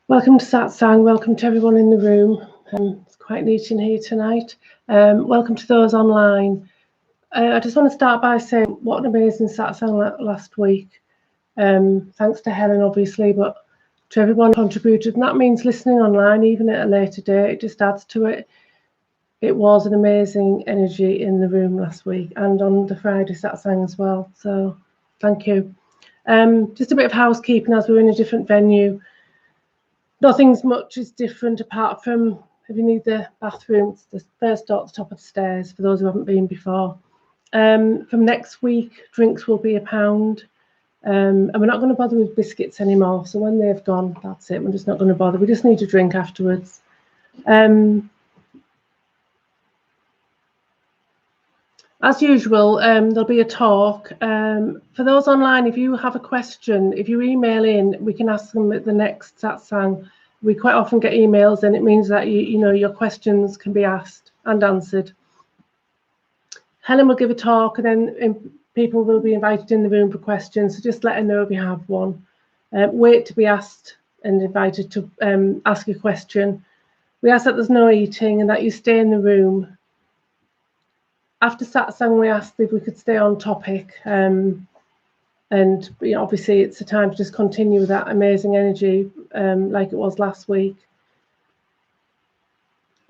Welcome to Satsang, welcome to everyone in the room. It's quite neat in here tonight. Welcome to those online. I just want to start by saying what an amazing Satsang last week. Thanks to Helen, obviously, but to everyone who contributed. And that means listening online, even at a later date, it just adds to it. It was an amazing energy in the room last week and on the Friday Satsang as well. So thank you. Just a bit of housekeeping as we're in a different venue. Nothing's much is different apart from if you need the bathroom, it's the first door at the top of the stairs for those who haven't been before. From next week, drinks will be £1. And we're not going to bother with biscuits anymore. So when they've gone, that's it. We're just not going to bother. We just need a drink afterwards. As usual, there'll be a talk. For those online, if you have a question, if you email in, we can ask them at the next Satsang. We quite often get emails, and it means that you know your questions can be asked and answered. Helen will give a talk, and then people will be invited in the room for questions. So just let her know if you have one. Wait to be asked and invited to ask a question. We ask that there's no eating and that you stay in the room. After Satsang, we asked if we could stay on topic, and you know, obviously it's a time to just continue with that amazing energy like it was last week.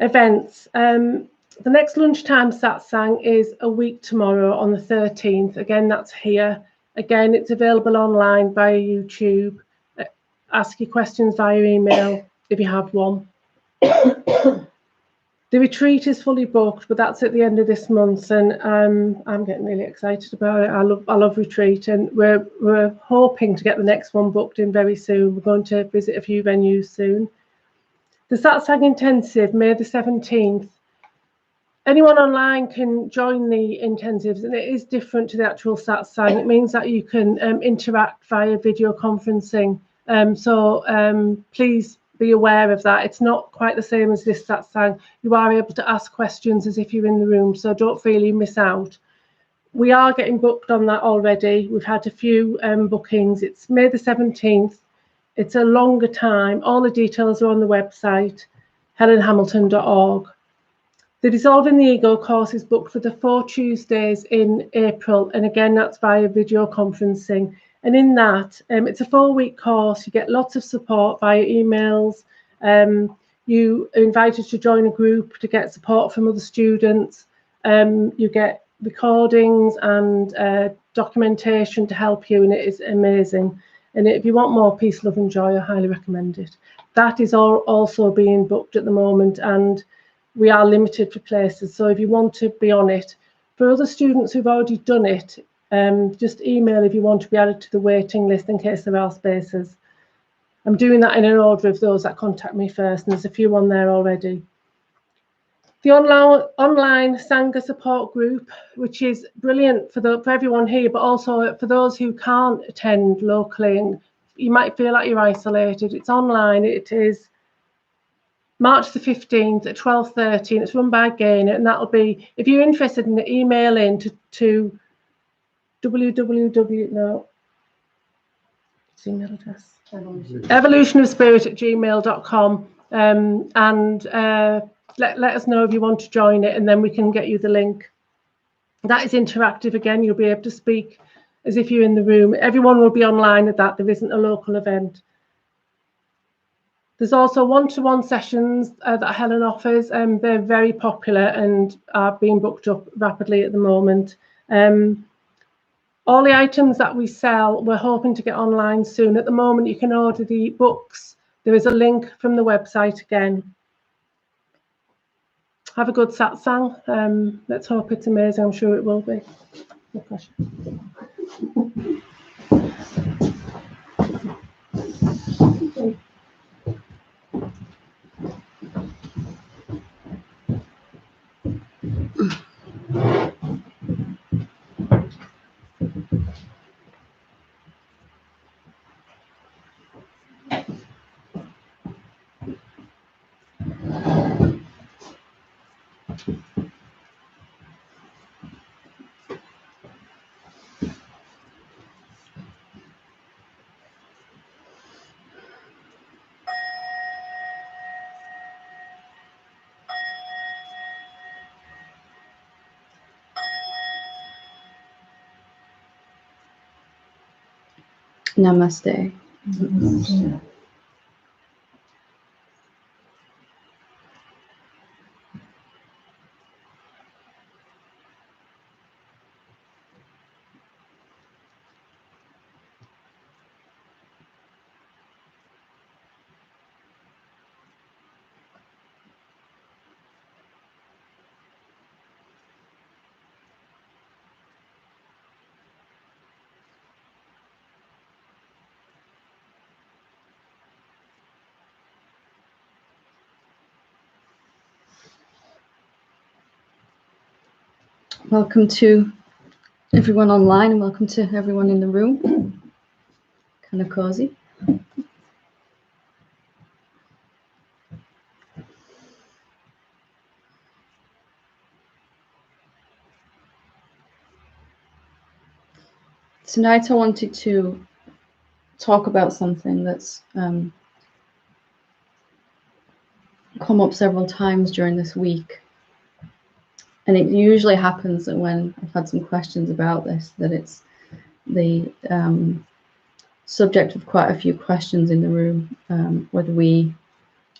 Events. The next lunchtime Satsang is a week tomorrow on the 13th. Again, that's here. Again, it's available online via YouTube. Ask your questions via email if you have one. The retreat is fully booked, but that's at the end of this month, and I'm getting really excited about it. I love retreat, and we're hoping to get the next one booked in very soon. We're going to visit a few venues soon. The Satsang Intensive, May the 17th. Anyone online can join the intensives, and it is different to the actual Satsang. It means that you can interact via video conferencing. So please be aware of that. It's not quite the same as this Satsang. You are able to ask questions as if you're in the room, so don't feel you miss out. We are getting booked on that already. We've had a few bookings. It's May the 17th. It's a longer time. All the details are on the website, helenhamilton.org. The Dissolving the Ego course is booked for the 4 Tuesdays in April, and again, that's via video conferencing. And in that, it's a 4-week course. You get lots of support via emails. You are invited to join a group to get support from other students. You get recordings and documentation to help you, and it is amazing. And if you want more peace, love and joy, I highly recommend it. That is also being booked at the moment, and we are limited for places. So if you want to be on it, for other students who've already done it, just email if you want to be added to the waiting list in case there are spaces. I'm doing that in an order of those that contact me first, and there's a few on there already. The online Sangha support group, which is brilliant for everyone here, but also for those who can't attend locally and you might feel like you're isolated. It's online. It is March the 15th at 12:30, and it's run by Gain, and that'll be, if you're interested in it, email in to evolutionofspirit@gmail.com, and let us know if you want to join it, and then we can get you the link. That is interactive. Again, you'll be able to speak as if you're in the room. Everyone will be online at that. There isn't a local event. There's also one-to-one sessions that Helen offers, and they're very popular and are being booked up rapidly at the moment. All the items that we sell, we're hoping to get online soon. At the moment, you can order the books. There is a link from the website again. Have a good Satsang. Let's hope it's amazing. I'm sure it will be. No pressure. Namaste. Namaste. Welcome to everyone online and welcome to everyone in the room. Kind of cozy. Tonight I wanted to talk about something that's come up several times during this week. And it usually happens that when I've had some questions about this, that it's the subject of quite a few questions in the room, whether we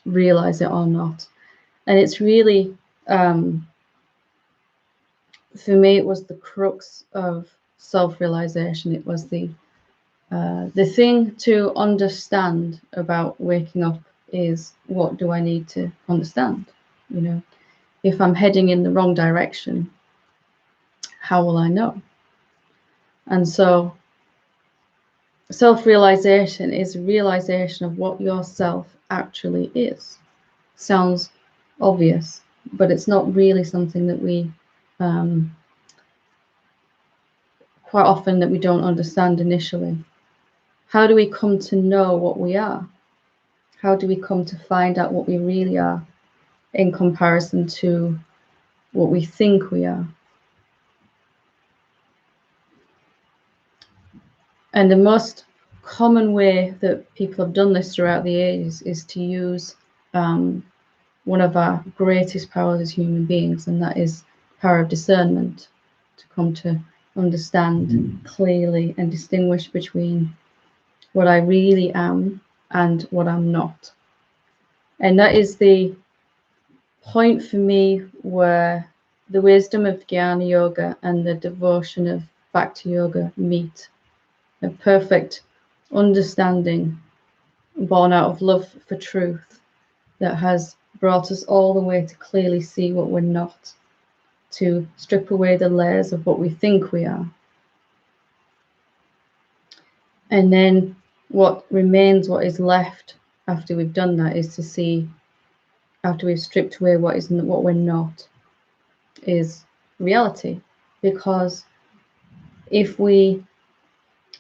realize it or not. And it's really, for me, it was the crux of self-realization. It was the thing to understand about waking up is, what do I need to understand? You know, if I'm heading in the wrong direction, how will I know? And so self-realization is realization of what yourself actually is. Sounds obvious, but it's not really something that we quite often that we don't understand initially. How do we come to know what we are? How do we come to find out what we really are in comparison to what we think we are? And the most common way that people have done this throughout the ages is to use one of our greatest powers as human beings, and that is the power of discernment, to come to understand clearly and distinguish between what I really am and what I'm not. And that is the point for me where the wisdom of Jnana Yoga and the devotion of Bhakti Yoga meet. A perfect understanding born out of love for truth that has brought us all the way to clearly see what we're not, to strip away the layers of what we think we are. And then what remains, what is left after we've done that, is to see, after we've stripped away what we're not, is reality. Because if we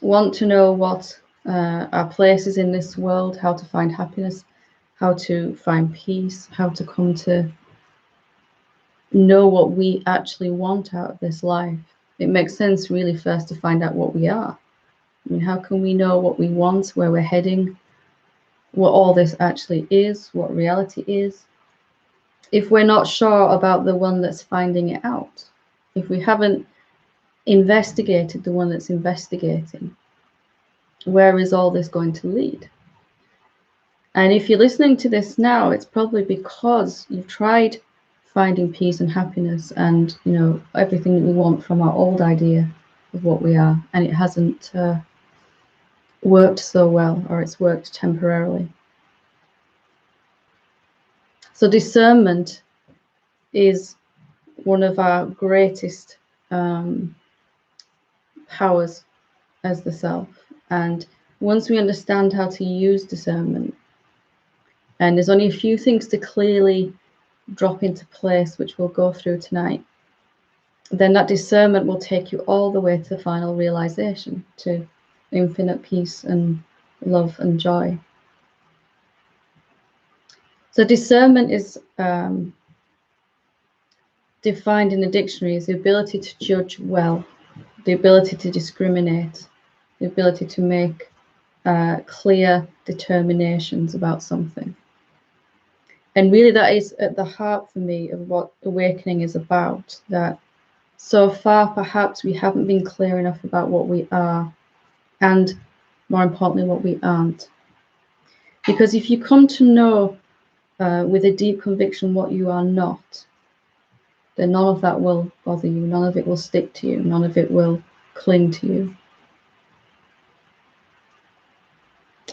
want to know what our place is in this world, how to find happiness, how to find peace, how to come to know what we actually want out of this life, it makes sense really first to find out what we are. I mean, how can we know what we want, where we're heading, what all this actually is, what reality is, if we're not sure about the one that's finding it out? If we haven't investigated the one that's investigating, where is all this going to lead? And if you're listening to this now, it's probably because you've tried finding peace and happiness and, you know, everything that we want from our old idea of what we are, and it hasn't worked so well, or it's worked temporarily. So discernment is one of our greatest powers as the self. And once we understand how to use discernment, and there's only a few things to clearly drop into place, which we'll go through tonight, then that discernment will take you all the way to the final realization, to infinite peace and love and joy. So discernment is defined in the dictionary as the ability to judge well, the ability to discriminate, the ability to make clear determinations about something. And really that is at the heart for me of what awakening is about, that so far perhaps we haven't been clear enough about what we are, and more importantly, what we aren't. Because if you come to know with a deep conviction what you are not, then none of that will bother you, none of it will stick to you, none of it will cling to you.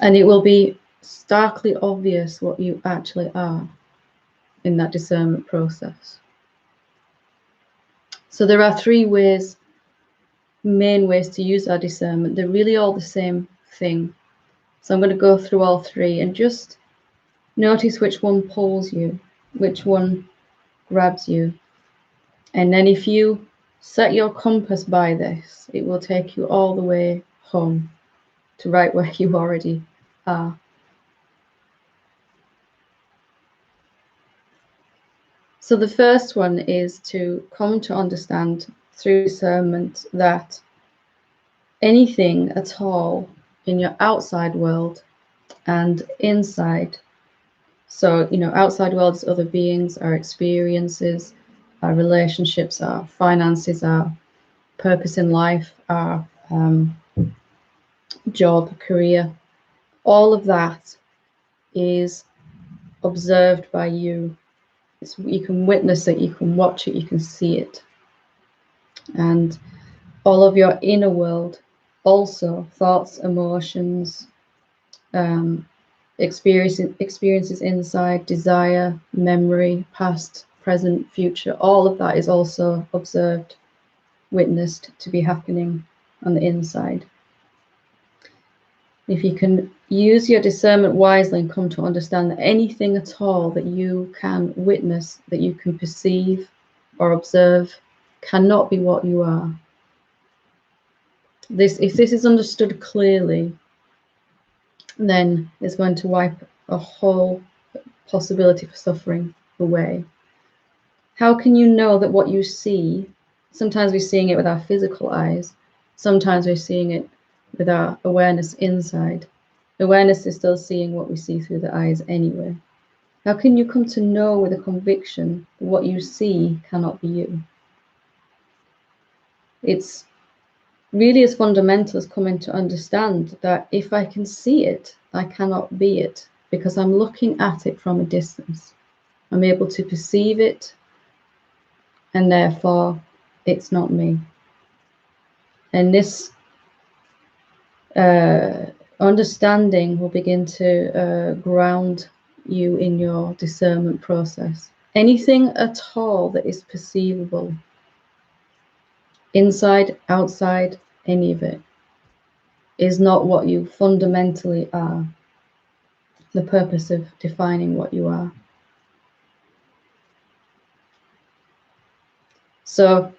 And it will be starkly obvious what you actually are in that discernment process. So there are three ways, main ways to use our discernment. They're really all the same thing. So I'm going to go through all three and just notice which one pulls you, which one grabs you. And then if you set your compass by this, it will take you all the way home to right where you already are. So the first one is to come to understand through discernment that anything at all in your outside world and inside, so outside world is other beings, our experiences, our relationships, our finances, our purpose in life, our job, career, all of that is observed by you. You can witness it, you can watch it, you can see it. And all of your inner world, also thoughts, emotions, experiences inside, desire, memory, past, present, future, all of that is also observed, witnessed to be happening on the inside. If you can use your discernment wisely and come to understand that anything at all that you can witness, that you can perceive or observe, cannot be what you are. If this is understood clearly, then it's going to wipe a whole possibility for suffering away. How can you know that what you see, sometimes we're seeing it with our physical eyes, sometimes we're seeing it with our awareness inside. Awareness is still seeing what we see through the eyes anyway. How can you come to know with a conviction that what you see cannot be you? It's really as fundamental as coming to understand that if I can see it, I cannot be it, because I'm looking at it from a distance. I'm able to perceive it, and therefore it's not me. And this understanding will begin to ground you in your discernment process. Anything at all that is perceivable, inside, outside, any of it, is not what you fundamentally are. The purpose of defining what you are. So,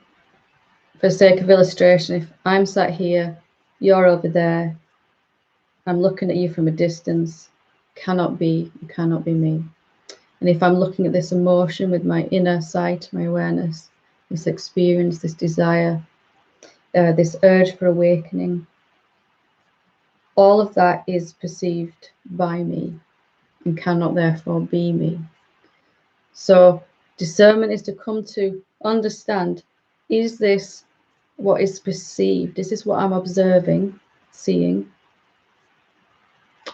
for sake of illustration, if I'm sat here, you're over there, I'm looking at you from a distance, you cannot be me. And if I'm looking at this emotion with my inner sight, my awareness, this experience, this desire, this urge for awakening, all of that is perceived by me and cannot therefore be me. So discernment is to come to understand, is this what is perceived? Is this what I'm observing, seeing?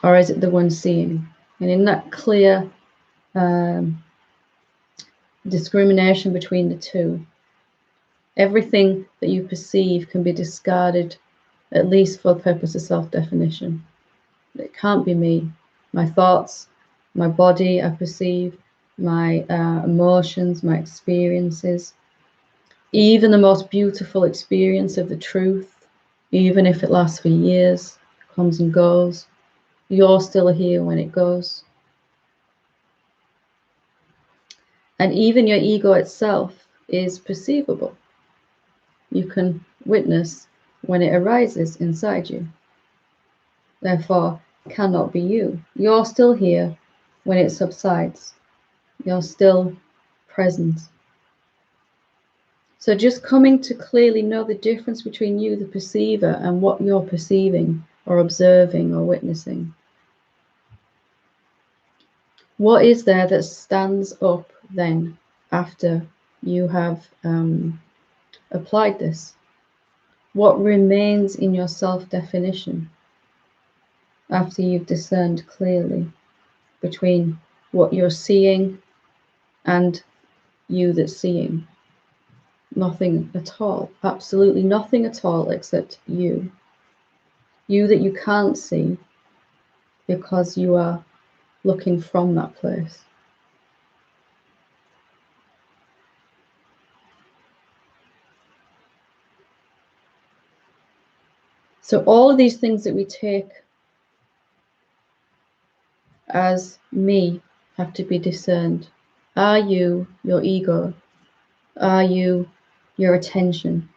Or is it the one seeing? And in that clear discrimination between the two, everything that you perceive can be discarded, at least for the purpose of self-definition. It can't be me. My thoughts, my body I perceive, my emotions, my experiences, even the most beautiful experience of the truth, even if it lasts for years, comes and goes, you're still here when it goes. And even your ego itself is perceivable. You can witness when it arises inside you. Therefore, cannot be you. You're still here when it subsides. You're still present. So just coming to clearly know the difference between you, the perceiver, and what you're perceiving or observing or witnessing. What is there that stands up then after you have applied this? What remains in your self-definition? after you've discerned clearly between what you're seeing and you that's seeing. Nothing at all, absolutely nothing at all except you. You that you can't see because you are looking from that place. So all of these things that we take as me have to be discerned. Are you your ego? Are you your attention?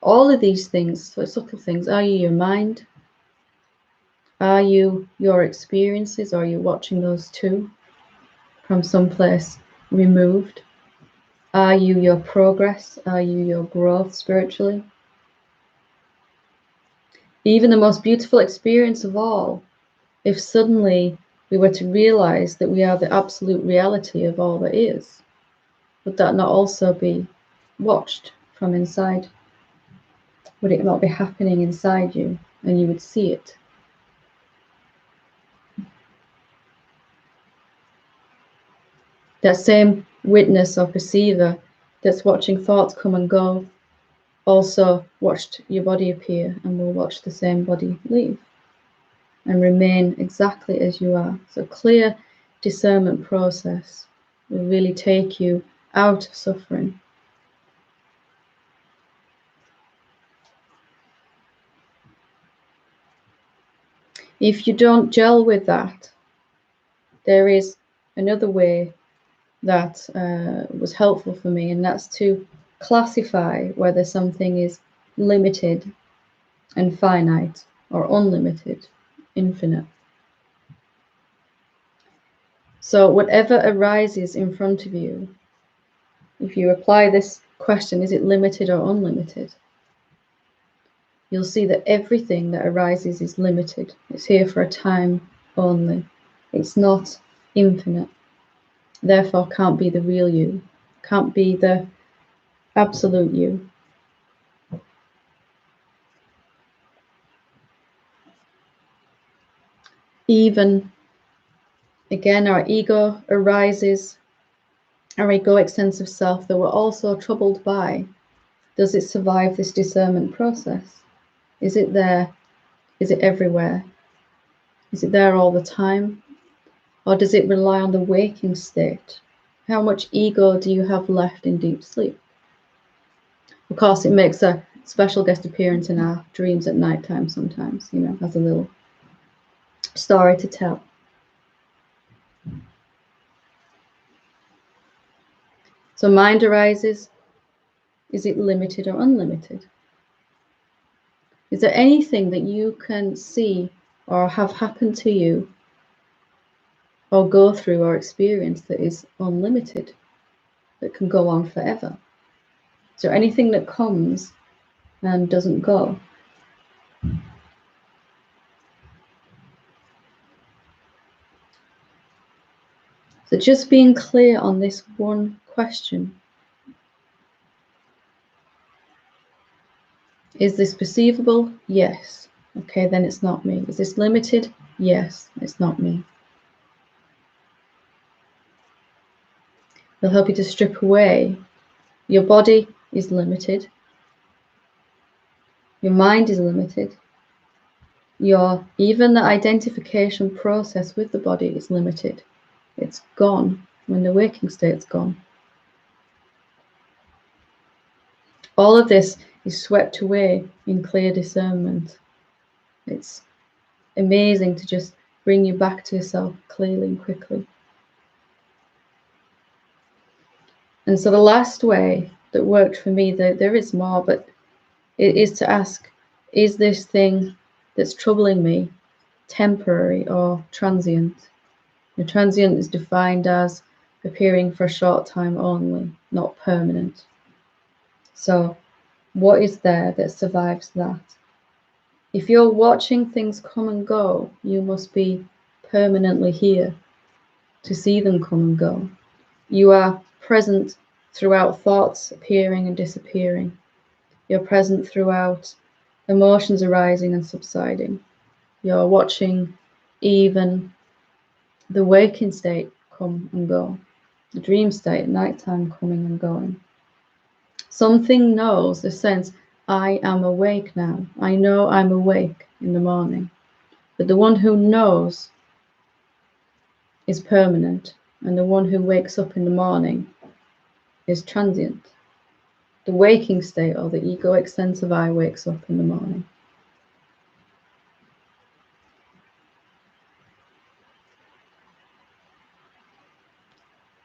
All of these things, so subtle things, are you your mind? Are you your experiences? Or are you watching those too from someplace removed? Are you your progress? Are you your growth spiritually? Even the most beautiful experience of all, if suddenly we were to realize that we are the absolute reality of all that is, would that not also be watched from inside? Would it not be happening inside you and you would see it? That same witness or perceiver that's watching thoughts come and go also watched your body appear and will watch the same body leave and remain exactly as you are. So clear discernment process will really take you out of suffering. If you don't gel with that, there is another way that was helpful for me, and that's to classify whether something is limited and finite or unlimited, infinite. So whatever arises in front of you, if you apply this question, is it limited or unlimited? You'll see that everything that arises is limited. It's here for a time only. It's not infinite. Therefore can't be the real you, can't be the absolute you. Even, again, our ego arises, our egoic sense of self that we're also troubled by. Does it survive this discernment process? Is it there? Is it everywhere? Is it there all the time? Or does it rely on the waking state? How much ego do you have left in deep sleep? Of course, it makes a special guest appearance in our dreams at night time sometimes, as a little story to tell. So mind arises. Is it limited or unlimited? Is there anything that you can see or have happened to you or go through or experience that is unlimited, that can go on forever? Is there anything that comes and doesn't go? So just being clear on this one question. Is this perceivable? Yes. Okay, then it's not me. Is this limited? Yes, it's not me. It'll help you to strip away. Your body is limited. Your mind is limited. Even the identification process with the body is limited. It's gone when the waking state's gone. All of this is swept away in clear discernment. It's amazing to just bring you back to yourself clearly and quickly. And so the last way that worked for me, there is more, but it is to ask, is this thing that's troubling me temporary or transient? The transient is defined as appearing for a short time only, not permanent. So what is there that survives that? If you're watching things come and go, you must be permanently here to see them come and go. You are present throughout thoughts appearing and disappearing. You're present throughout emotions arising and subsiding. You're watching even the waking state come and go, the dream state at nighttime coming and going. Something knows the sense, I am awake now. I know I'm awake in the morning. But the one who knows is permanent, and the one who wakes up in the morning is transient. The waking state, or the egoic sense of I, wakes up in the morning.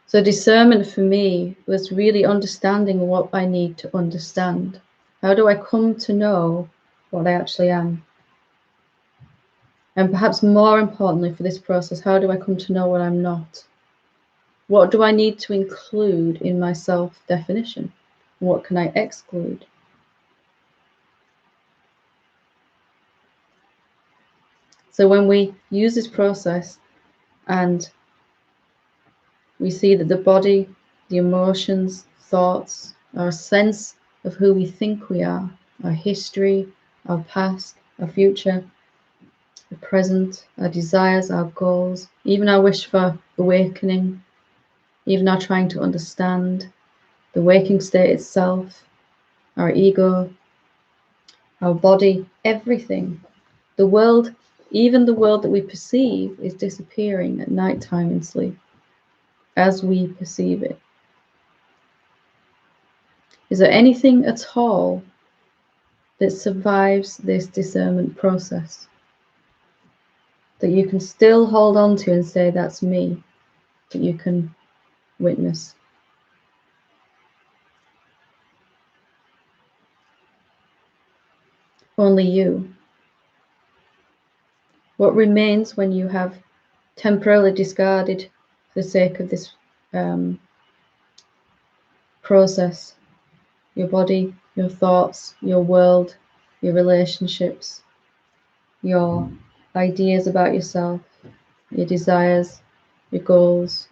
So discernment for me was really understanding what I need to understand. How do I come to know what I actually am? And perhaps more importantly for this process, how do I come to know what I'm not? What do I need to include in my self-definition? What can I exclude? So when we use this process and we see that the body, the emotions, thoughts, our sense of who we think we are, our history, our past, our future, the present, our desires, our goals, even our wish for awakening, even our trying to understand, the waking state itself, our ego, our body, everything. The world, even the world that we perceive, is disappearing at night time in sleep as we perceive it. Is there anything at all that survives this discernment process that you can still hold on to and say, that's me, that you can witness? Only you. What remains when you have temporarily discarded for the sake of this process, your body, your thoughts, your world, your relationships, your ideas about yourself, your desires, your goals,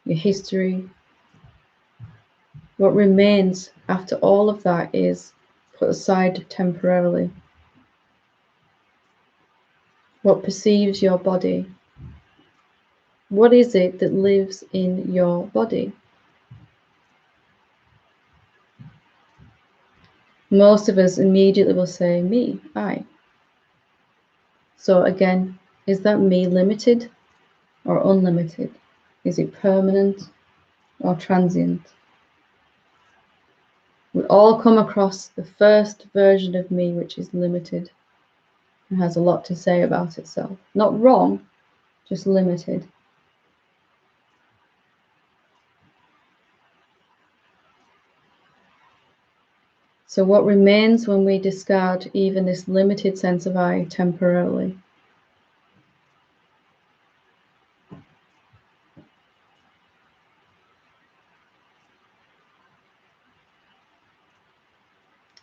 your history. What remains after all of that is put aside temporarily. What perceives your body? What is it that lives in your body? Most of us immediately will say, me, I. So again, is that me limited or unlimited? Is it permanent or transient? We all come across the first version of me, which is limited and has a lot to say about itself. Not wrong, just limited. So what remains when we discard even this limited sense of I temporarily?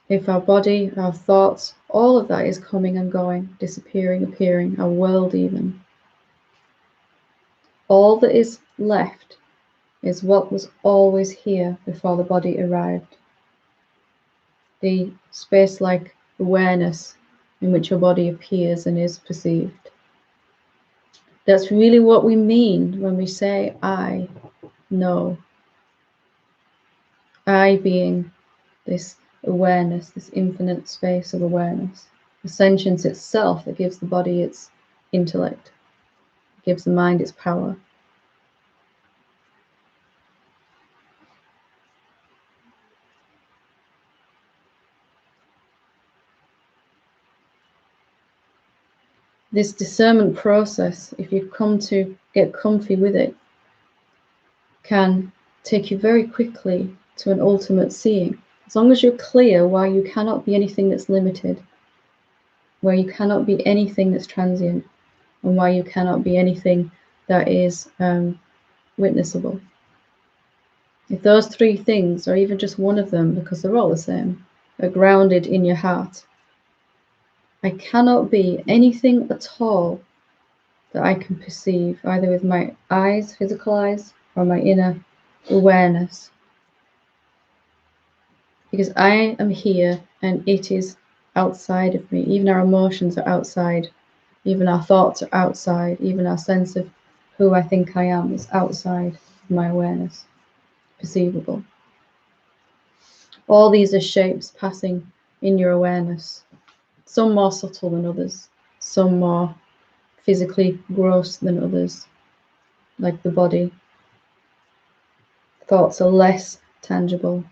If our body, our thoughts, all of that is coming and going, disappearing, appearing, our world even, all that is left is what was always here before the body arrived. The space-like awareness in which your body appears and is perceived. That's really what we mean when we say I know. I being this awareness, this infinite space of awareness, the sentience itself that gives the body its intellect, gives the mind its power. This discernment process, if you come to get comfy with it, can take you very quickly to an ultimate seeing. As long as you're clear why you cannot be anything that's limited, where you cannot be anything that's transient, and why you cannot be anything that is witnessable. If those three things, or even just one of them, because they're all the same, are grounded in your heart, I cannot be anything at all that I can perceive, either with my eyes, physical eyes, or my inner awareness. Because I am here and it is outside of me. Even our emotions are outside Even our thoughts are outside. Even our sense of who I think I am is outside of my awareness, perceivable. All these are shapes passing in your awareness, some more subtle than others, some more physically gross than others, like the body. Thoughts are less tangible.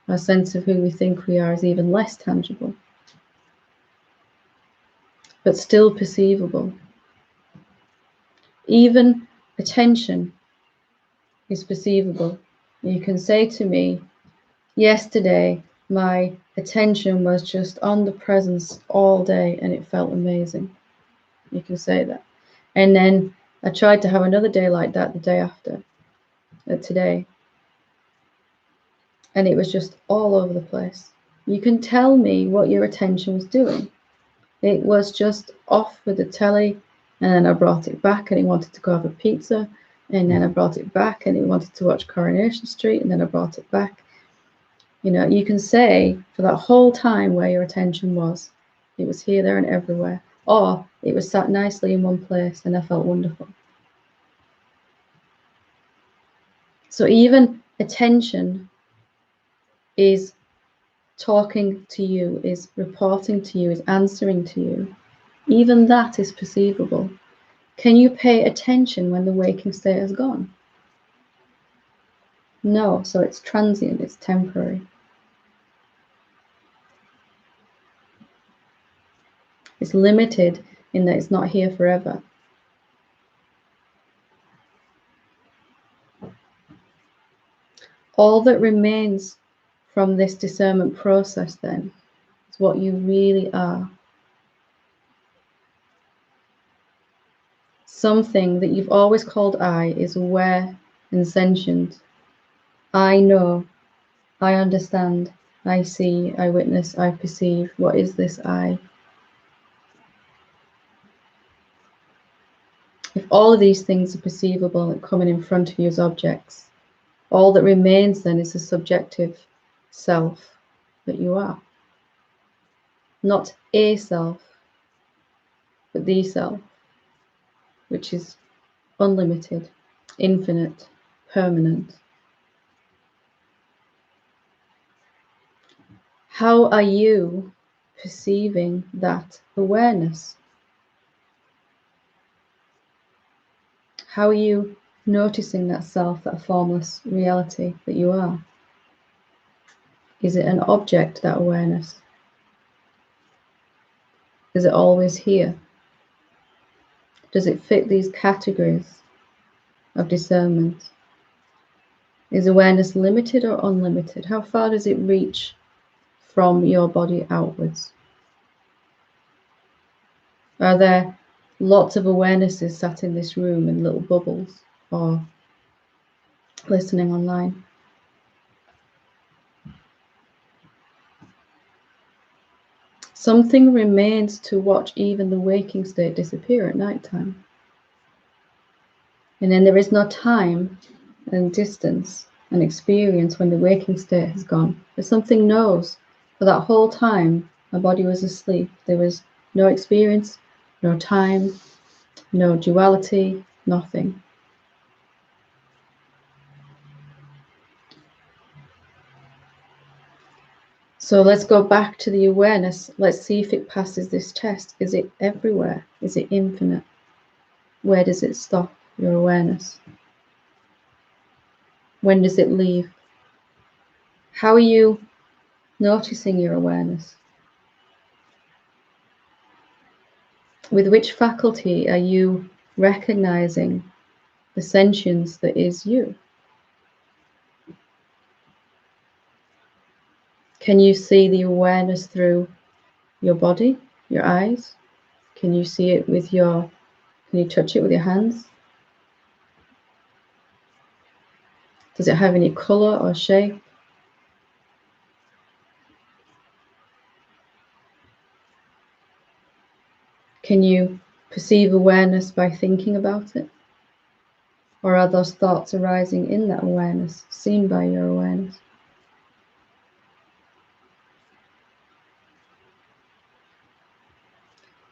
Our sense of who we think we are is even less tangible, but still perceivable. Even attention is perceivable. You can say to me, yesterday my attention was just on the presence all day and it felt amazing. You can say that. And then I tried to have another day like that the day after, today. And it was just all over the place. You can tell me what your attention was doing. It was just off with the telly, and then I brought it back and it wanted to go have a pizza, and then I brought it back and it wanted to watch Coronation Street, and then I brought it back. You know, you can say for that whole time where your attention was. It was here, there, and everywhere. Or it was sat nicely in one place and I felt wonderful. So even attention is talking to you, is reporting to you, is answering to you. Even that is perceivable. Can you pay attention when the waking state has gone? No, so it's transient, it's temporary. It's limited in that it's not here forever. All that remains from this discernment process then is what you really are. Something that you've always called I is aware and sentient. I know, I understand, I see, I witness, I perceive. What is this I? If all of these things are perceivable and coming in front of you as objects, all that remains then is the subjective self that you are. Not a self, but the self, which is unlimited, infinite, permanent. How are you perceiving that awareness? How are you noticing that self, that formless reality that you are? Is it an object, that awareness? Is it always here? Does it fit these categories of discernment? Is awareness limited or unlimited? How far does it reach from your body outwards? Are there lots of awarenesses sat in this room in little bubbles, or listening online? Something remains to watch even the waking state disappear at night time. And then there is no time and distance and experience when the waking state has gone. But something knows for that whole time my body was asleep. There was no experience, no time, no duality, nothing. So let's go back to the awareness. Let's see if it passes this test. Is it everywhere? Is it infinite? Where does it stop, your awareness? When does it leave? How are you noticing your awareness? With which faculty are you recognizing the sentience that is you? Can you see the awareness through your body, your eyes? Can you see it with can you touch it with your hands? Does it have any color or shape? Can you perceive awareness by thinking about it? Or are those thoughts arising in that awareness, seen by your awareness?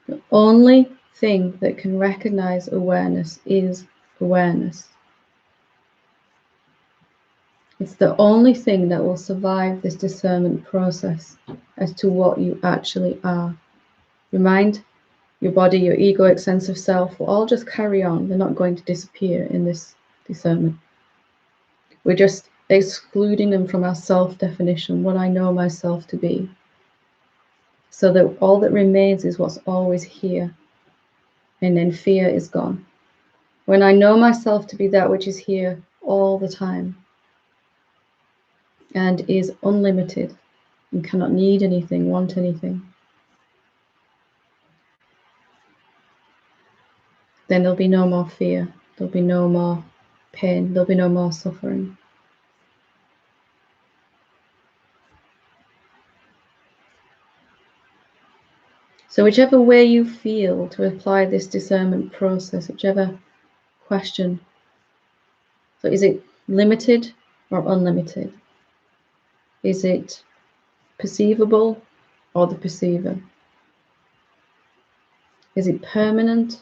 The only thing that can recognize awareness is awareness. It's the only thing that will survive this discernment process as to what you actually are. Your mind, your body, your egoic sense of self will all just carry on. They're not going to disappear in this discernment. We're just excluding them from our self-definition, what I know myself to be. So that all that remains is what's always here. And then fear is gone. When I know myself to be that which is here all the time, and is unlimited and cannot need anything, want anything, then there'll be no more fear, there'll be no more pain, there'll be no more suffering. So whichever way you feel to apply this discernment process, whichever question, so is it limited or unlimited? Is it perceivable or the perceiver? Is it permanent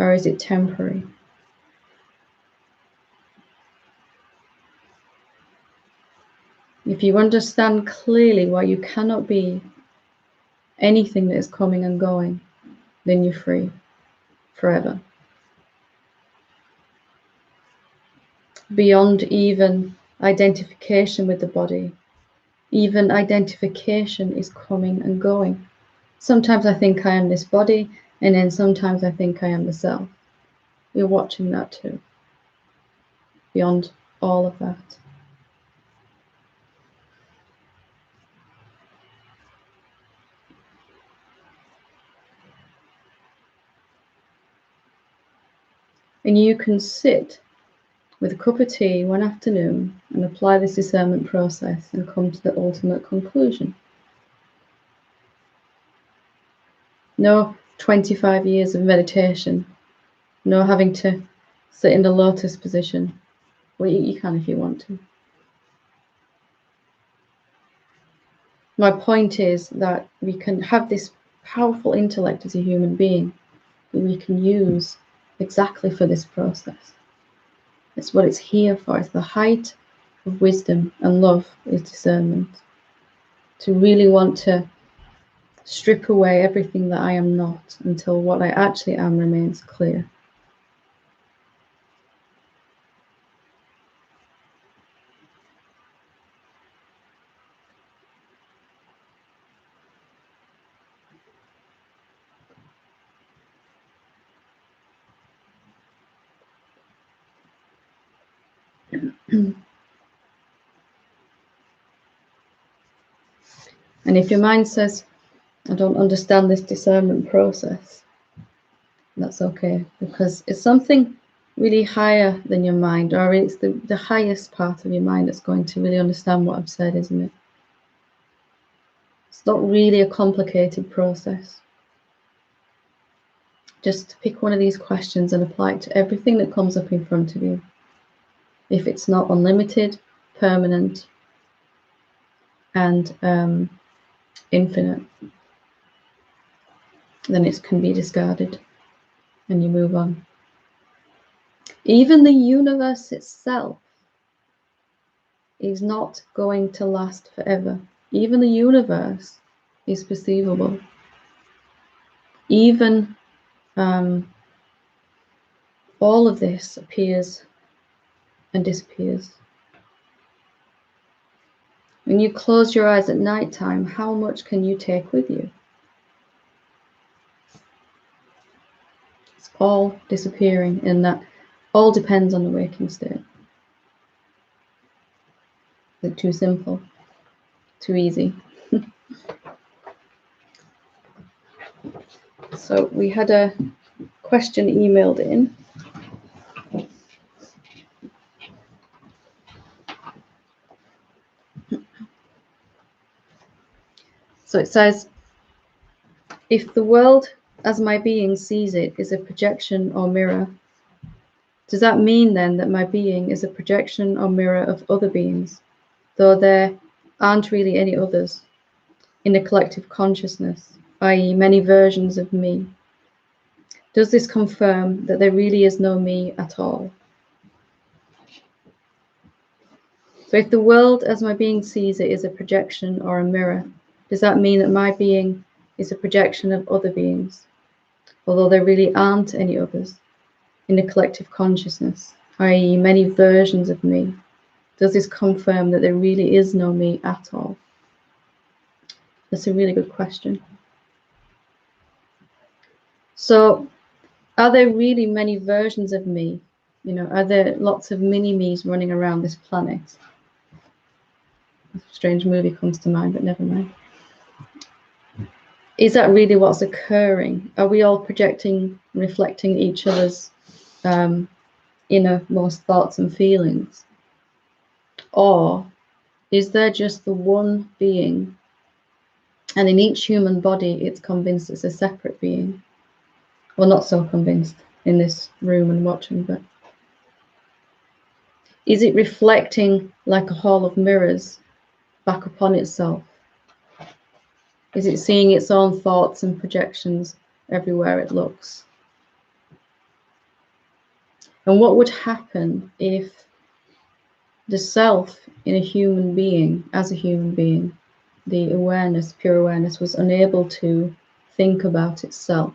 or is it temporary? If you understand clearly why you cannot be anything that is coming and going, then you're free forever. Beyond even identification with the body, even identification is coming and going. Sometimes I think I am this body, and then sometimes I think I am the self. You're watching that too. Beyond all of that. And you can sit with a cup of tea one afternoon and apply this discernment process and come to the ultimate conclusion. No 25 years of meditation, no having to sit in the lotus position. Well, you can if you want to. My point is that we can have this powerful intellect as a human being that we can use exactly for this process. It's what it's here for. It's the height of wisdom and love is discernment. To really want to strip away everything that I am not until what I actually am remains clear. And if your mind says, I don't understand this discernment process, that's okay, because it's something really higher than your mind, or it's the highest part of your mind that's going to really understand what I've said, isn't it? It's not really a complicated process. Just pick one of these questions and apply it to everything that comes up in front of you. If it's not unlimited, permanent, and infinite, then it can be discarded and you move on. Even the universe itself is not going to last forever. Even the universe is perceivable. Even all of this appears and disappears. When you close your eyes at night time, how much can you take with you? It's all disappearing, and that all depends on the waking state. Is it too simple? Too easy? So we had a question emailed in. So it says, if the world as my being sees it is a projection or mirror, does that mean then that my being is a projection or mirror of other beings, though there aren't really any others in the collective consciousness, i.e. many versions of me? Does this confirm that there really is no me at all? So if the world as my being sees it is a projection or a mirror, does that mean that my being is a projection of other beings, although there really aren't any others in the collective consciousness, i.e. many versions of me? Does this confirm that there really is no me at all? That's a really good question. So are there really many versions of me? You know, are there lots of mini-me's running around this planet? A strange movie comes to mind, but never mind. Is that really what's occurring? Are we all projecting, reflecting each other's innermost thoughts and feelings? Or is there just the one being, and in each human body it's convinced it's a separate being? Well, not so convinced in this room and watching, but is it reflecting like a hall of mirrors back upon itself? Is it seeing its own thoughts and projections everywhere it looks? And what would happen if the self in a human being, as a human being, the awareness, pure awareness, was unable to think about itself?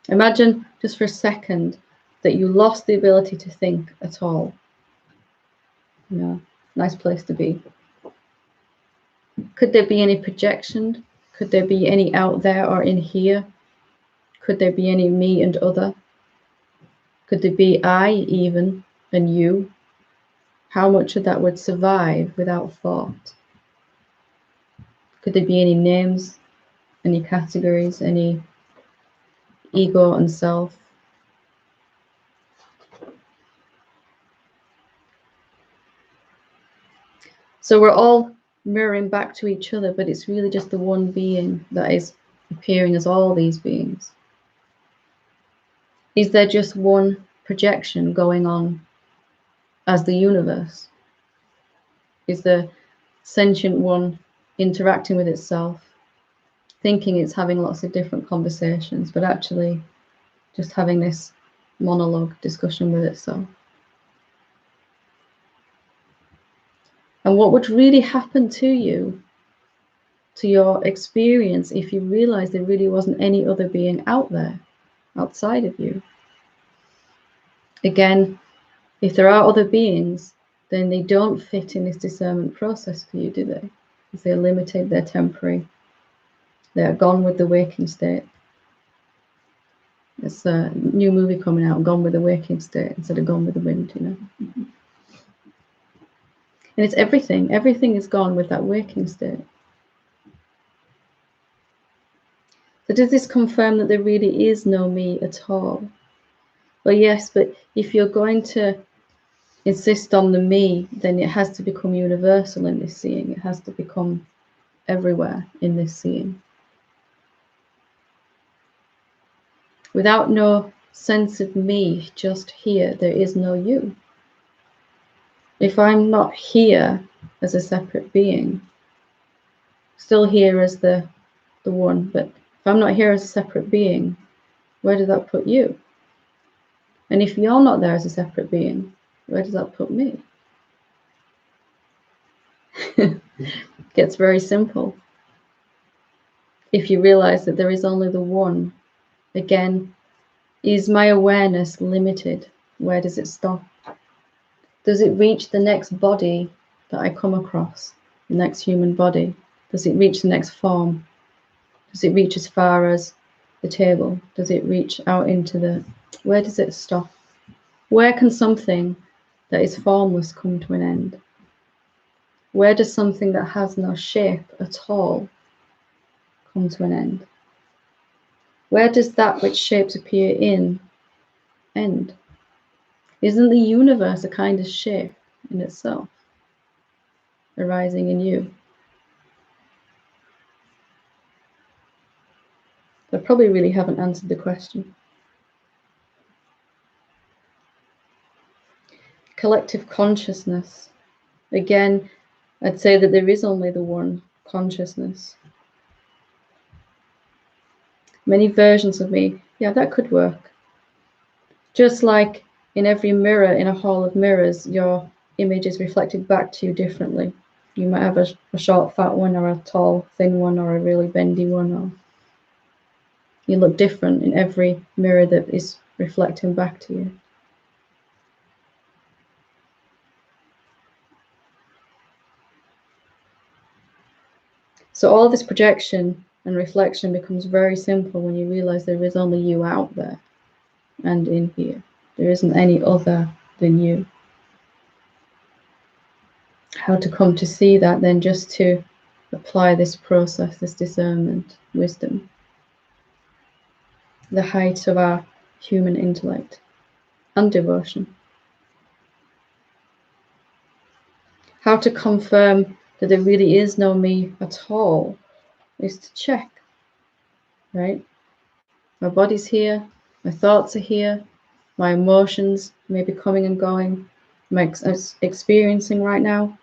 Imagine just for a second that you lost the ability to think at all. You know, nice place to be. Could there be any projection? Could there be any out there or in here? Could there be any me and other? Could there be I even and you? How much of that would survive without thought? Could there be any names, any categories, any ego and self? So we're all mirroring back to each other, but it's really just the one being that is appearing as all these beings. Is there just one projection going on as the universe? Is the sentient one interacting with itself, thinking it's having lots of different conversations, but actually just having this monologue discussion with itself? And what would really happen to you, to your experience, if you realized there really wasn't any other being out there, outside of you? Again, if there are other beings, then they don't fit in this discernment process for you, do they? Because they're limited, they're temporary, they're gone with the waking state. There's a new movie coming out, Gone with the Waking State, instead of Gone with the Wind, you know. And it's everything. Everything is gone with that waking state. So does this confirm that there really is no me at all? Well, yes, but if you're going to insist on the me, then it has to become universal in this seeing. It has to become everywhere in this seeing. Without no sense of me, just here, there is no you. If I'm not here as a separate being, still here as the one, but if I'm not here as a separate being, where does that put you? And if you're not there as a separate being, where does that put me? Gets very simple. If you realize that there is only the one, again, is my awareness limited? Where does it stop? Does it reach the next body that I come across, the next human body? Does it reach the next form? Does it reach as far as the table? Does it reach out into the... Where does it stop? Where can something that is formless come to an end? Where does something that has no shape at all come to an end? Where does that which shapes appear in end? Isn't the universe a kind of shape in itself, arising in you? I probably really haven't answered the question. Collective consciousness. Again, I'd say that there is only the one consciousness. Many versions of me. Yeah, that could work. Just like in every mirror, in a hall of mirrors, your image is reflected back to you differently. You might have a short, fat one, or a tall, thin one, or a really bendy one, or you look different in every mirror that is reflecting back to you. So all this projection and reflection becomes very simple when you realize there is only you out there and in here. There isn't any other than you. How to come to see that then? Just to apply this process, this discernment, wisdom, the height of our human intellect and devotion. How to confirm that there really is no me at all is to check, right? My body's here, my thoughts are here, my emotions may be coming and going, I'm experiencing right now.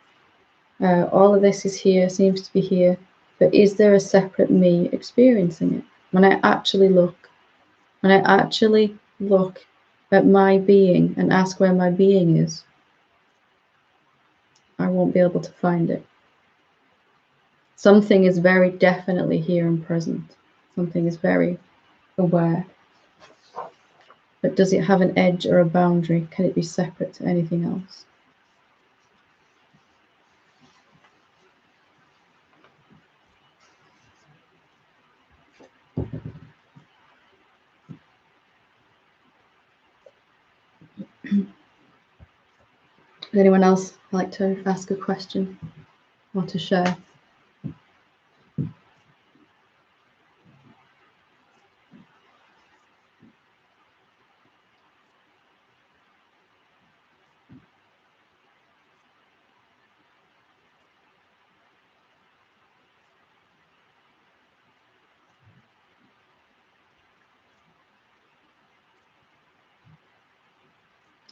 All of this is here, seems to be here, but is there a separate me experiencing it? When I actually look at my being and ask where my being is, I won't be able to find it. Something is very definitely here and present. Something is very aware. But does it have an edge or a boundary? Can it be separate to anything else? Would anyone else like to ask a question or to share?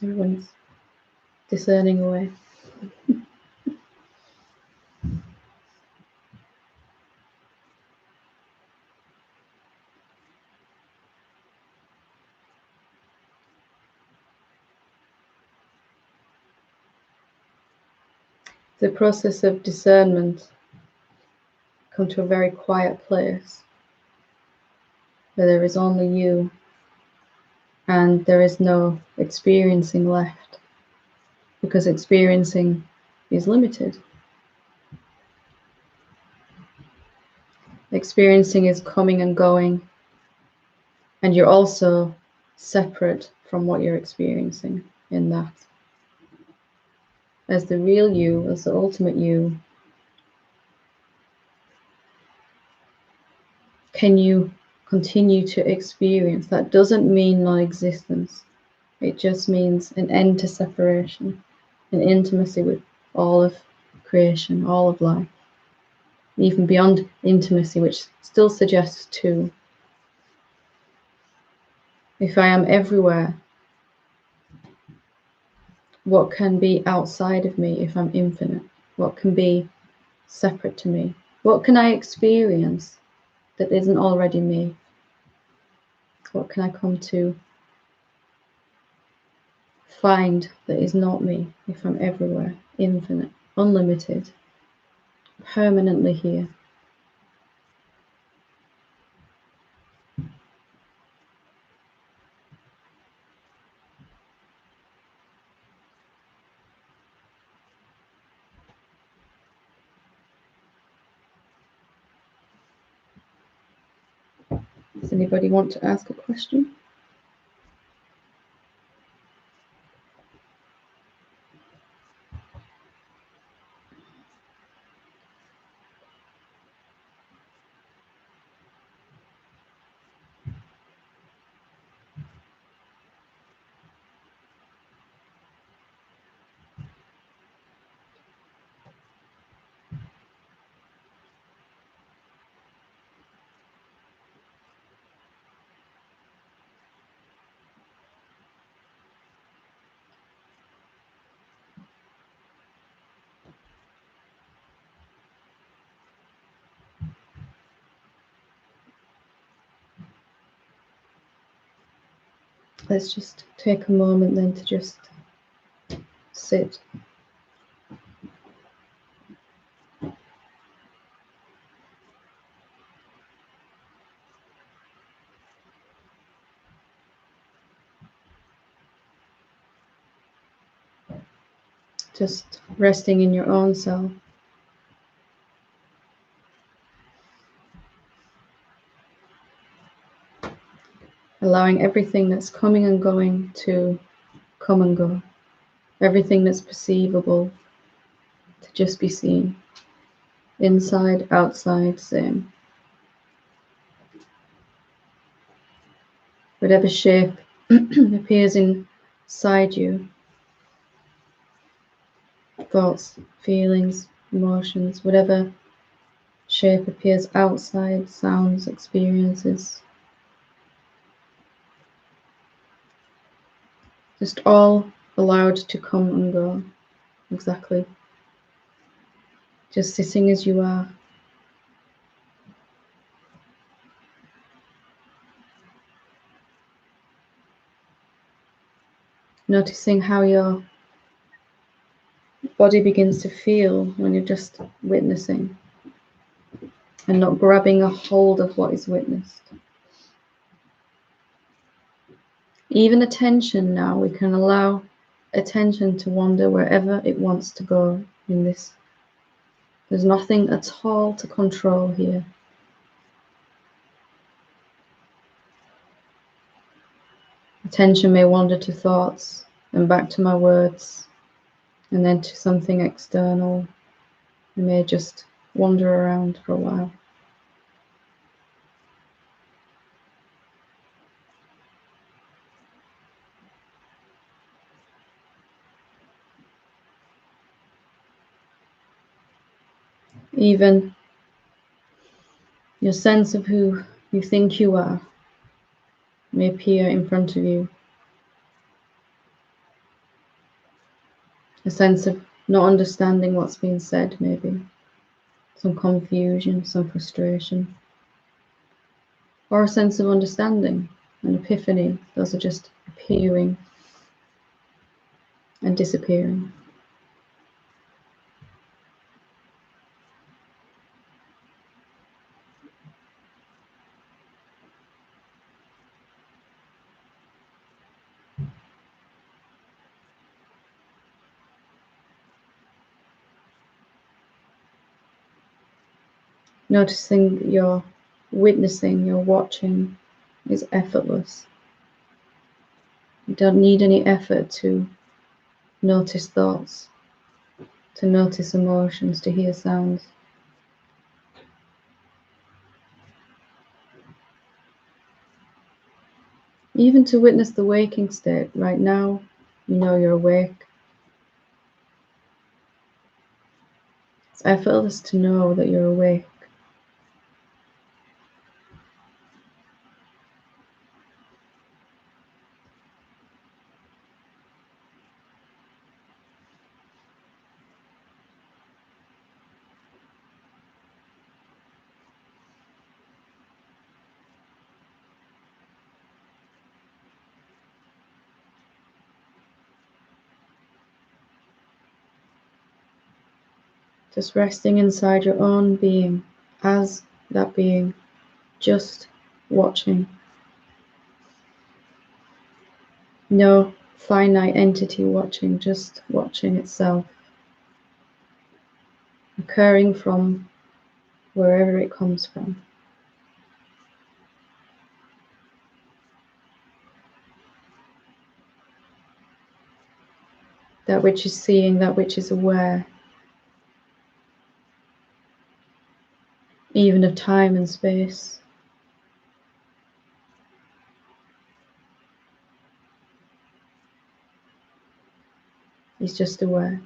Everyone's discerning away. The process of discernment come to a very quiet place where there is only you and there is no experiencing left, because experiencing is limited. Experiencing is coming and going, and you're also separate from what you're experiencing in that. As the real you, as the ultimate you, can you continue to experience? That doesn't mean non-existence. It just means an end to separation, an intimacy with all of creation, all of life. Even beyond intimacy, which still suggests two. If I am everywhere, what can be outside of me if I'm infinite? What can be separate to me? What can I experience that isn't already me? What can I come to find that is not me if I'm everywhere, infinite, unlimited, permanently here? Does anybody want to ask a question? let's just take a moment then to just sit. Just resting in your own self. Allowing everything that's coming and going to come and go. Everything that's perceivable to just be seen. Inside, outside, same. Whatever shape appears inside you, thoughts, feelings, emotions, whatever shape appears outside, sounds, experiences, just all allowed to come and go, exactly. Just sitting as you are. Noticing how your body begins to feel when you're just witnessing and not grabbing a hold of what is witnessed. Even attention now, we can allow attention to wander wherever it wants to go in this. There's nothing at all to control here. Attention may wander to thoughts and back to my words and then to something external. It may just wander around for a while. Even your sense of who you think you are may appear in front of you. A sense of not understanding what's being said, maybe. Some confusion, some frustration. Or a sense of understanding, an epiphany. Those are just appearing and disappearing. Noticing that your witnessing, your watching is effortless. You don't need any effort to notice thoughts, to notice emotions, to hear sounds. Even to witness the waking state. Right now, you know you're awake. It's effortless to know that you're awake. Just resting inside your own being, as that being, just watching. No finite entity watching, just watching itself, occurring from wherever it comes from. That which is seeing, that which is aware, even of time and space. Is just aware.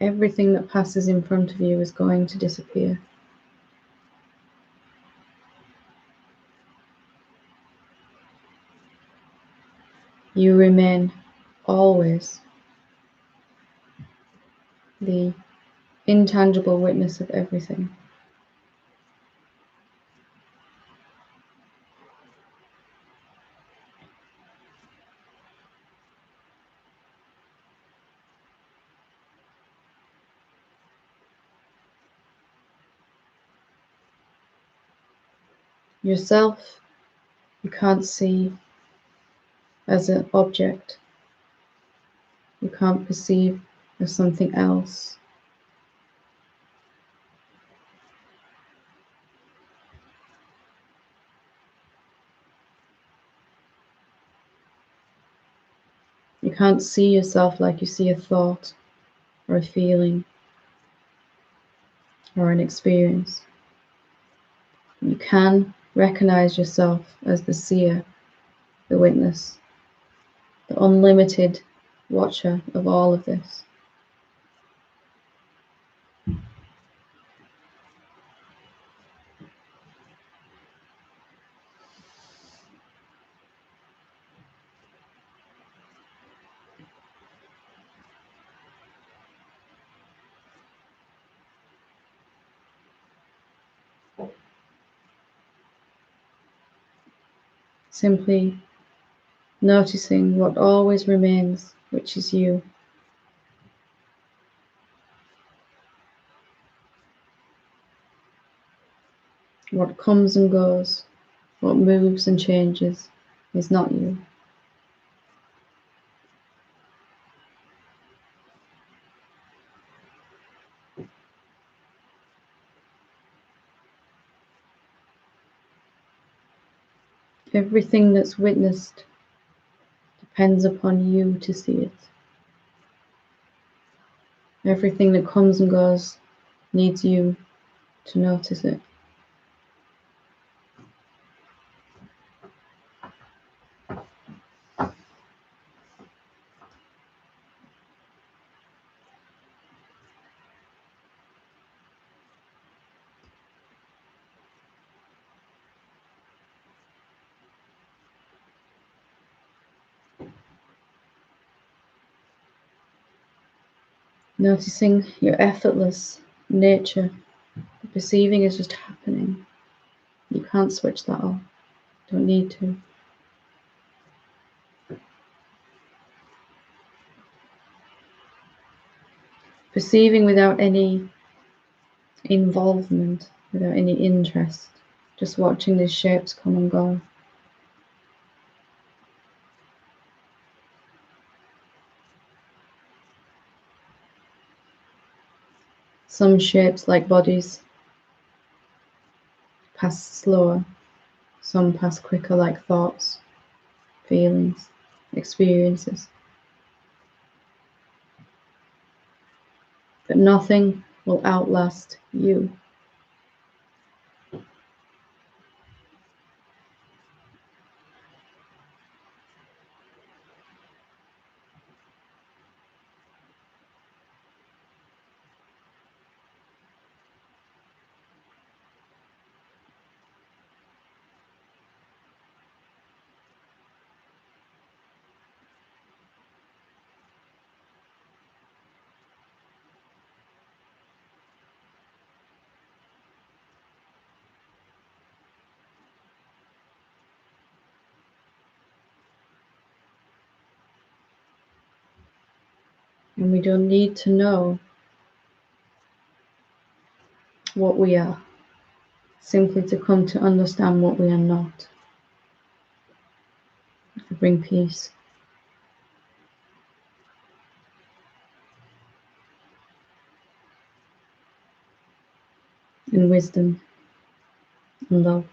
Everything that passes in front of you is going to disappear. You remain always the intangible witness of everything. Yourself, you can't see as an object. You can't perceive as something else. You can't see yourself like you see a thought or a feeling or an experience. You can recognize yourself as the seer, the witness, the unlimited watcher of all of this. Simply noticing what always remains, which is you. What comes and goes, what moves and changes is not you. Everything that's witnessed depends upon you to see it. Everything that comes and goes needs you to notice it. Noticing your effortless nature. The perceiving is just happening. You can't switch that off. Don't need to. Perceiving without any involvement, without any interest. Just watching the shapes come and go. Some shapes, like bodies, pass slower. Some pass quicker, like thoughts, feelings, experiences. But nothing will outlast you. And we don't need to know what we are, simply to come to understand what we are not. To bring peace. And wisdom and love.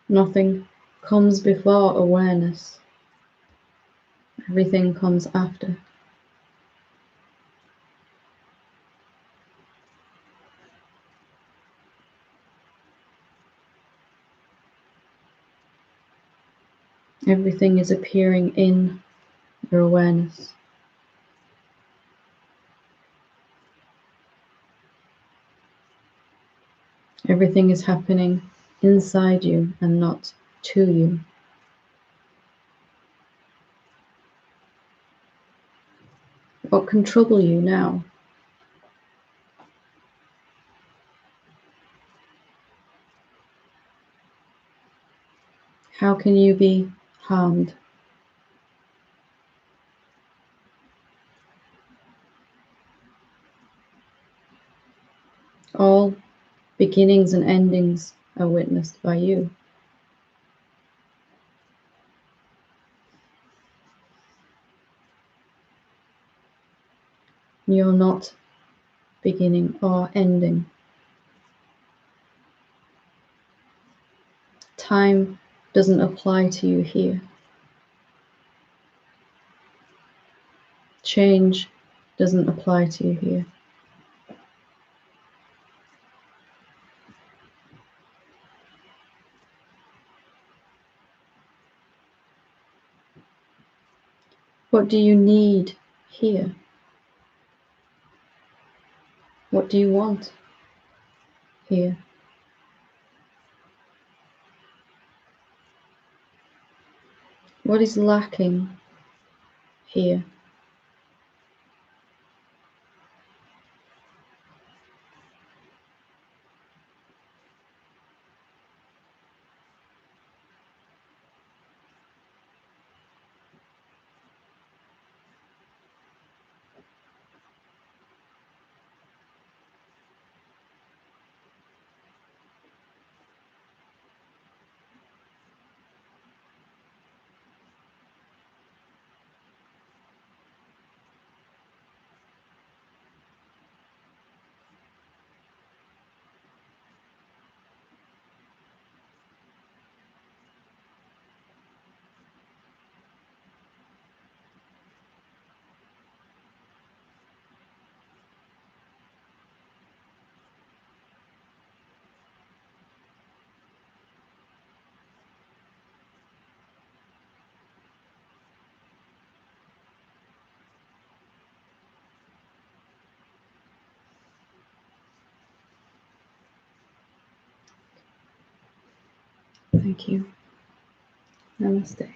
Nothing comes before awareness. Everything comes after. Everything is appearing in your awareness. Everything is happening inside you and not to you. What can trouble you now? How can you be harmed? All beginnings and endings are witnessed by you. You're not beginning or ending. Time doesn't apply to you here. Change doesn't apply to you here. What do you need here? What do you want here? What is lacking here? Thank you. Namaste.